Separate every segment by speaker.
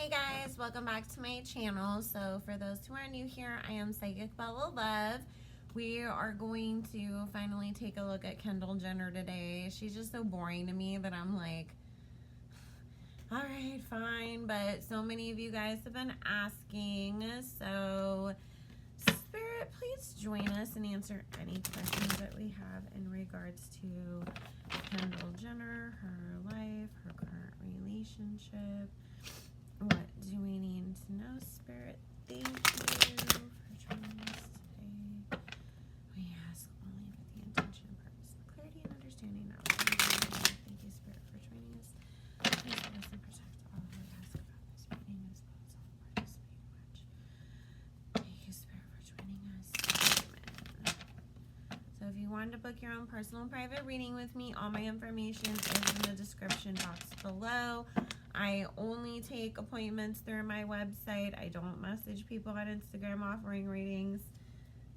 Speaker 1: Hey guys, welcome back to my channel. So for those who are new here, I am Psychic Bella Love. We are going to finally take a look at Kendall Jenner today. She's just so boring to me that I'm like, all right, fine. But so many of you guys have been asking. So Spirit, please join us and answer any questions that we have in regards to Kendall Jenner, her life, her current relationship. What do we need to know, Spirit? Thank you for joining us today. We ask only with the intention, purpose, clarity, and understanding. Now, thank you, Spirit, for joining us. Please bless and protect all who ask about this reading, as well as all participating watch. Thank you, Spirit, for joining us. Amen. So if you wanted to book your own personal and private reading with me, all my information is in the description box below. I only take appointments through my website. I don't message people on Instagram offering readings,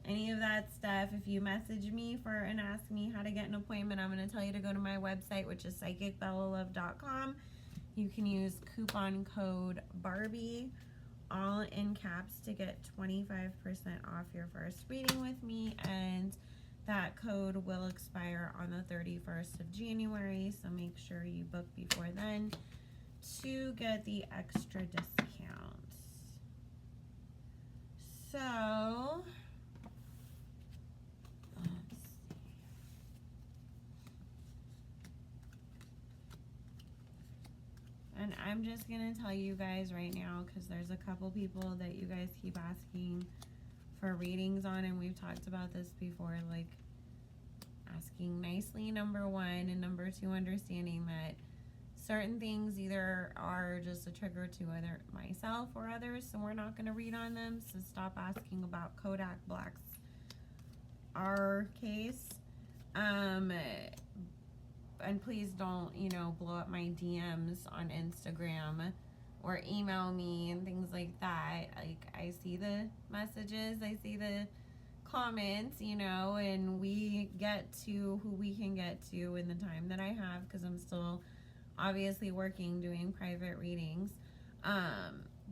Speaker 1: any of that stuff. If you message me and ask me how to get an appointment, I'm going to tell you to go to my website, which is psychicbellalove.com. You can use coupon code Barbie, all in caps, to get 25% off your first reading with me, and that code will expire on the 31st of January, so make sure you book before then to get the extra discounts. So, let's see. And I'm just going to tell you guys right now, because there's a couple people that you guys keep asking for readings on, and we've talked about this before, like asking nicely, number one, and number two, understanding that certain things either are just a trigger to either myself or others, so we're not going to read on them. So stop asking about Kodak Black's our case. And please don't, blow up my DMs on Instagram or email me and things like that. Like, I see the messages, I see the comments, and we get to who we can get to in the time that I have, because I'm still obviously working, doing private readings,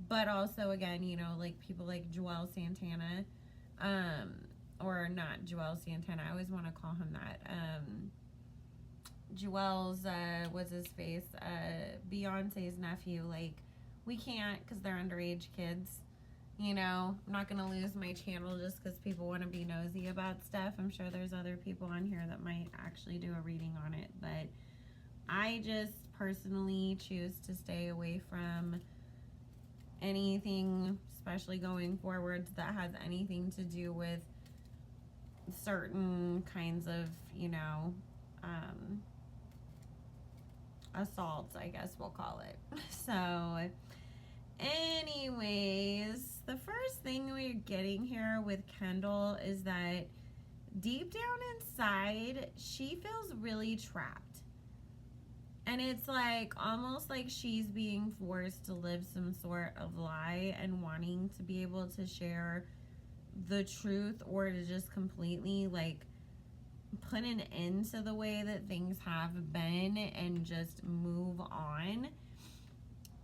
Speaker 1: but also, again, like people like Joel Santana, or not Joel Santana, I always want to call him that, Joel's, what's his face, Beyonce's nephew. Like, we can't, because they're underage kids, I'm not going to lose my channel just because people want to be nosy about stuff. I'm sure there's other people on here that might actually do a reading on it, but I just personally choose to stay away from anything, especially going forward, that has anything to do with certain kinds of, assaults, I guess we'll call it. So, anyways, the first thing we're getting here with Kendall is that deep down inside, she feels really trapped. And it's like almost like she's being forced to live some sort of lie and wanting to be able to share the truth, or to just completely like put an end to the way that things have been and just move on.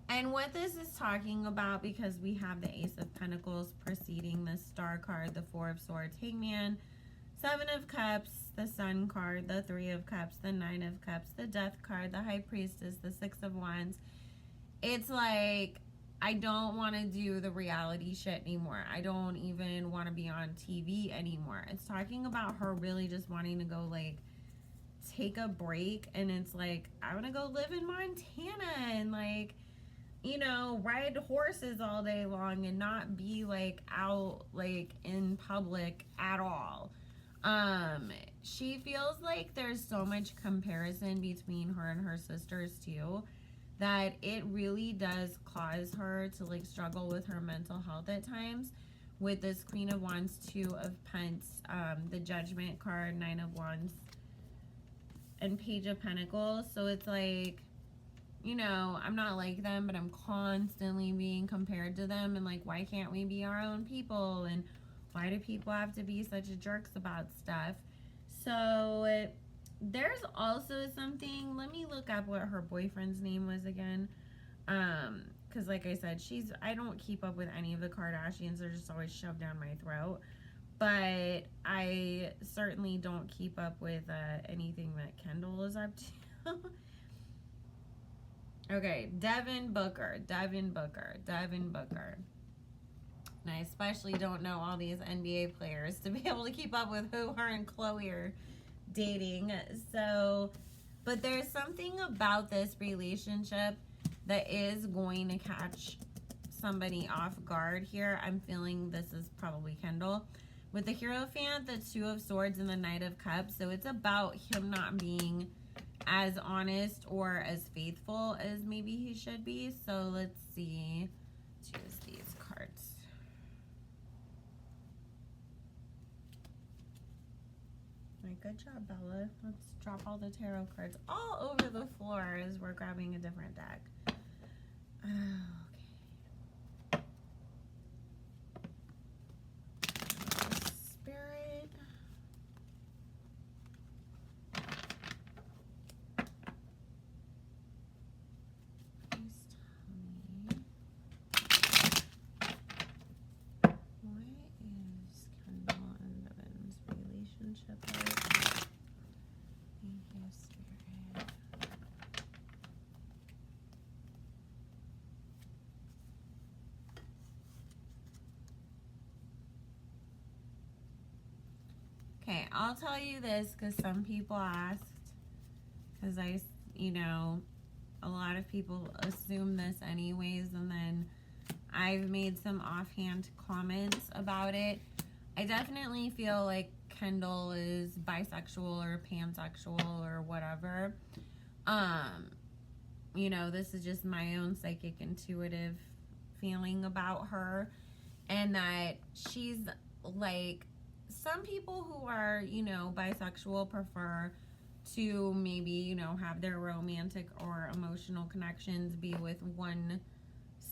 Speaker 1: And what this is talking about, because we have the Ace of Pentacles preceding the Star card, the Four of Swords, Hangman, Seven of Cups, the Sun card, the Three of Cups, the Nine of Cups, the Death card, the High Priestess, the Six of Wands. It's like, I don't want to do the reality shit anymore. I don't even want to be on TV anymore. It's talking about her really just wanting to go, like, take a break. And it's like, I want to go live in Montana and, like, ride horses all day long and not be, like, out, like, in public at all. She feels like there's so much comparison between her and her sisters too, that it really does cause her to like struggle with her mental health at times, with this Queen of Wands, Two of Pence, the Judgment card, Nine of Wands, and Page of Pentacles. So it's like, I'm not like them, but I'm constantly being compared to them, and like, why can't we be our own people, and why do people have to be such jerks about stuff? So there's also something, let me look up what her boyfriend's name was again. because like I said, I don't keep up with any of the Kardashians. They're just always shoved down my throat. But I certainly don't keep up with anything that Kendall is up to. Okay, Devin Booker. And I especially don't know all these NBA players to be able to keep up with who her and Khloe are dating. So, but there's something about this relationship that is going to catch somebody off guard here. I'm feeling this is probably Kendall. With the Hierophant, the Two of Swords, and the Knight of Cups. So it's about him not being as honest or as faithful as maybe he should be. So let's see. Choose these cards. Right, good job, Bella. Let's drop all the tarot cards all over the floor as we're grabbing a different deck. Okay. Spirit. Please tell me. What is Kendall and Devin's relationship like? Thank you, Spirit. Okay, I'll tell you this because some people asked, because a lot of people assume this anyways, and then I've made some offhand comments about it. I definitely feel like Kendall is bisexual or pansexual or whatever. This is just my own psychic intuitive feeling about her, and that she's like, some people who are, bisexual prefer to maybe, have their romantic or emotional connections be with one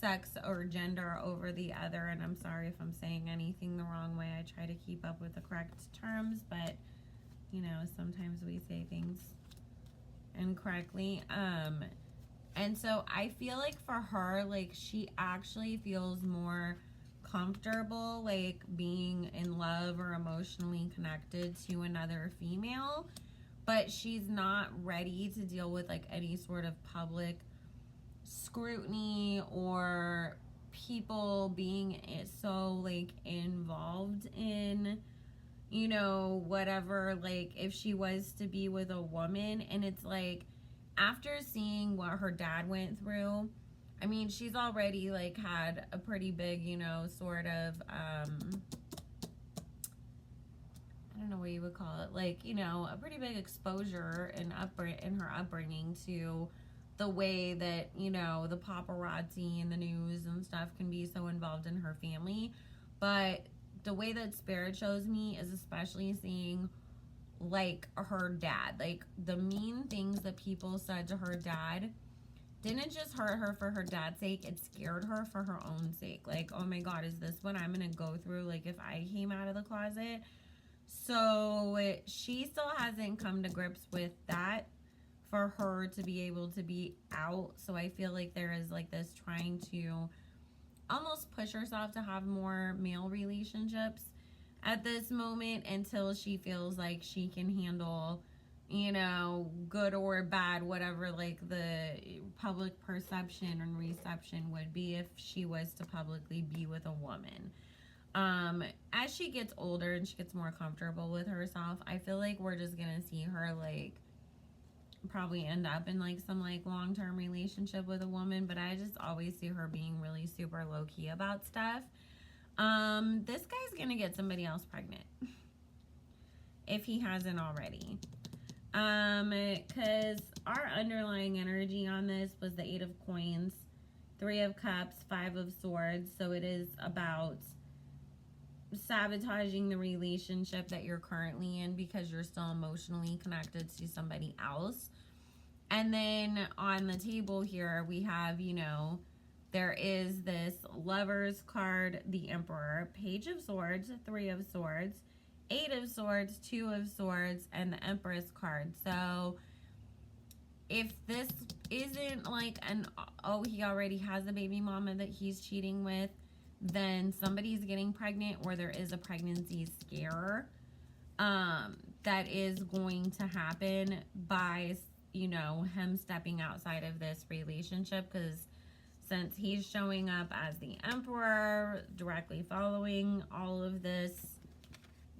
Speaker 1: sex or gender over the other. And I'm sorry if I'm saying anything the wrong way. I try to keep up with the correct terms, but, sometimes we say things incorrectly. And so I feel like for her, like, she actually feels more comfortable, like, being in love or emotionally connected to another female, but she's not ready to deal with, like, any sort of public scrutiny or people being so, like, involved in, whatever, like, if she was to be with a woman. And it's like, after seeing what her dad went through, I mean, she's already, like, had a pretty big, sort of, I don't know what you would call it, like, a pretty big exposure in her upbringing to the way that, the paparazzi and the news and stuff can be so involved in her family. But the way that Spirit shows me is especially seeing, like, her dad, like, the mean things that people said to her dad didn't just hurt her for her dad's sake, it scared her for her own sake. Like, oh my God, is this what I'm gonna go through, like, if I came out of the closet? So she still hasn't come to grips with that for her to be able to be out. So I feel like there is, like, this trying to almost push herself to have more male relationships at this moment until she feels like she can handle, good or bad, whatever, like, the public perception and reception would be if she was to publicly be with a woman. As she gets older and she gets more comfortable with herself, I feel like we're just gonna see her, like, probably end up in, like, some, like, long-term relationship with a woman. But I just always see her being really super low-key about stuff. This guy's gonna get somebody else pregnant if he hasn't already. Because our underlying energy on this was the 8 of Coins, 3 of Cups, 5 of Swords. So it is about sabotaging the relationship that you're currently in because you're still emotionally connected to somebody else. And then on the table here, we have, there is this Lovers card, the Emperor, Page of Swords, 3 of Swords, 8 of Swords, 2 of Swords, and the Empress card. So if this isn't like oh, he already has a baby mama that he's cheating with, then somebody's getting pregnant, or there is a pregnancy scare that is going to happen by, you know, him stepping outside of this relationship. Because since he's showing up as the emperor, directly following all of this,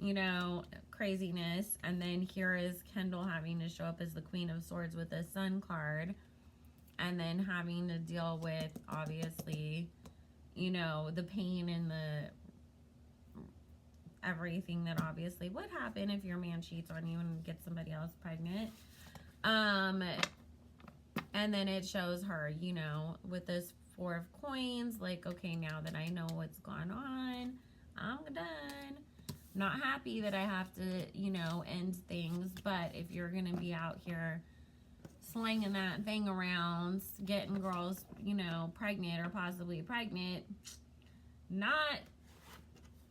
Speaker 1: you know, craziness, and then here is Kendall having to show up as the Queen of Swords with a Sun card, and then having to deal with, obviously, you know, the pain and the everything that obviously would happen if your man cheats on you and gets somebody else pregnant. And then it shows her, you know, with this 4 of coins, like, okay, now that I know what's going on, I'm done. Not happy that I have to, you know, end things, but if you're gonna be out here slinging that thing around, getting girls, you know, pregnant or possibly pregnant, not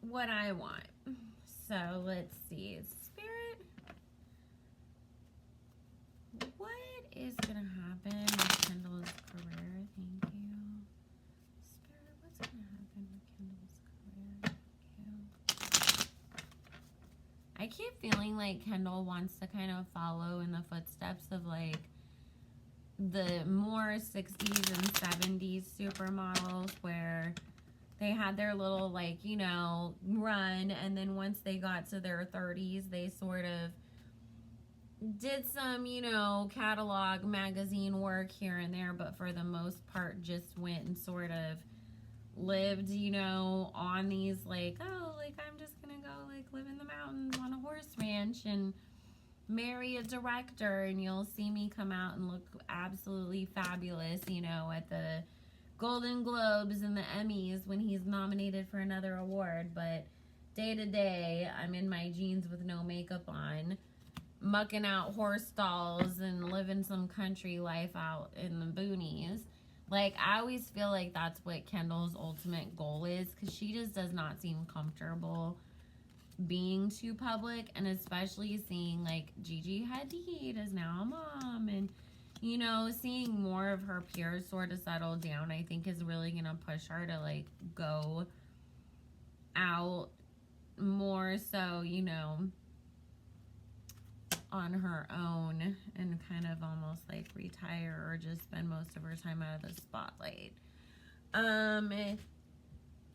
Speaker 1: what I want. So let's see, Spirit, what is gonna happen with Kendall's career? Thank you. Spirit, what's gonna happen with Kendall's career? Thank you. I keep feeling like Kendall wants to kind of follow in the footsteps of like the more 60s and 70s supermodels, where they had their little, like, you know, run, and then once they got to their 30s, they sort of did some, you know, catalog magazine work here and there, but for the most part just went and sort of lived, you know, on these, like, oh, like, I'm just gonna go, like, live in the mountains on a horse ranch and marry a director, and you'll see me come out and look absolutely fabulous, you know, at the Golden Globes and the Emmys when he's nominated for another award. But day to day, I'm in my jeans with no makeup on, mucking out horse stalls and living some country life out in the boonies. Like, I always feel like that's what Kendall's ultimate goal is, because she just does not seem comfortable being too public, and especially seeing, like, Gigi Hadid is now a mom, and, you know, seeing more of her peers sort of settle down, I think is really gonna push her to, like, go out more so, you know, on her own, and kind of almost like retire or just spend most of her time out of the spotlight.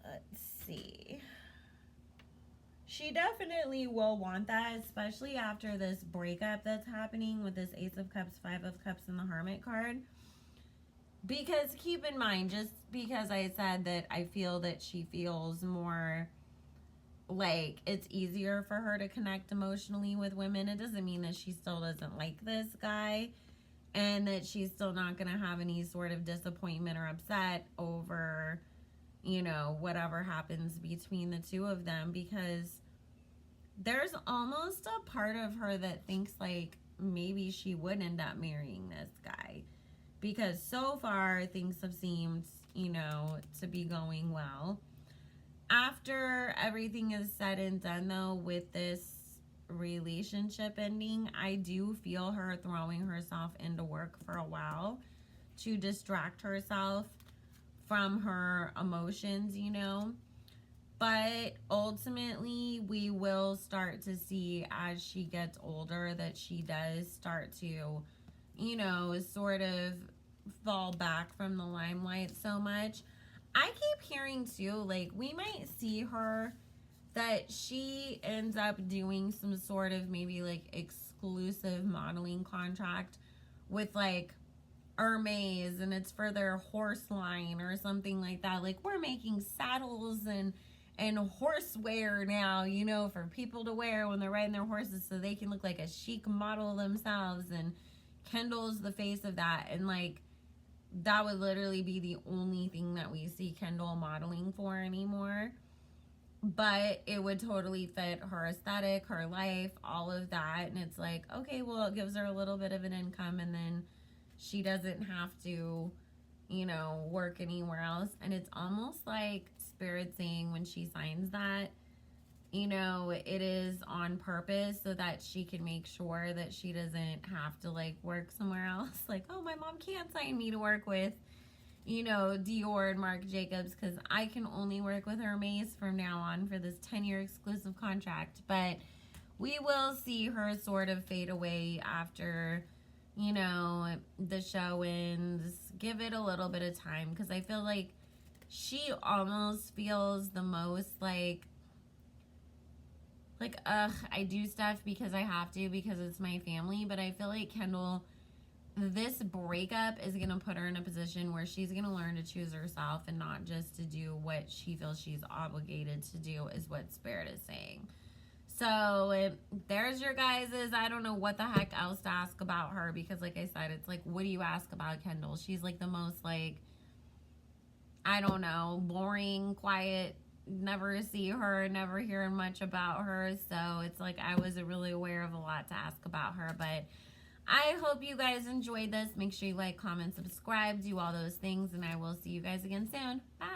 Speaker 1: Let's see. She definitely will want that, especially after this breakup that's happening with this Ace of Cups, 5 of Cups, and the Hermit card. Because keep in mind, just because I said that I feel that she feels more like it's easier for her to connect emotionally with women, it doesn't mean that she still doesn't like this guy, and that she's still not going to have any sort of disappointment or upset over, you know, whatever happens between the two of them, because there's almost a part of her that thinks like maybe she would end up marrying this guy, because so far things have seemed, you know, to be going well. After everything is said and done, though, with this relationship ending, I do feel her throwing herself into work for a while to distract herself from her emotions, you know. But ultimately, we will start to see as she gets older that she does start to, you know, sort of fall back from the limelight so much. I keep hearing too, like, we might see her that she ends up doing some sort of maybe like exclusive modeling contract with like Hermes, and it's for their horse line or something like that. Like, we're making saddles and horsewear now, you know, for people to wear when they're riding their horses so they can look like a chic model themselves, and Kendall's the face of that. And like, that would literally be the only thing that we see Kendall modeling for anymore. But it would totally fit her aesthetic, her life, all of that. And it's like, okay, well, it gives her a little bit of an income, and then she doesn't have to, you know, work anywhere else. And it's almost like Spirit saying when she signs that, you know, it is on purpose so that she can make sure that she doesn't have to like work somewhere else. Like, oh, my mom can't sign me to work with, you know, Dior and Marc Jacobs because I can only work with Hermes from now on for this 10-year exclusive contract. But we will see her sort of fade away after, you know, the show ends. Give it a little bit of time because I feel like she almost feels the most like, ugh, I do stuff because I have to, because it's my family. But I feel like Kendall, this breakup is going to put her in a position where she's going to learn to choose herself and not just to do what she feels she's obligated to do, is what Spirit is saying. So there's your guys's. I don't know what the heck else to ask about her, because like I said, it's like, what do you ask about Kendall? She's like the most like, I don't know, boring, quiet, never see her, never hear much about her. So it's like I wasn't really aware of a lot to ask about her. But I hope you guys enjoyed this. Make sure you like, comment, subscribe, do all those things, and I will see you guys again soon. Bye.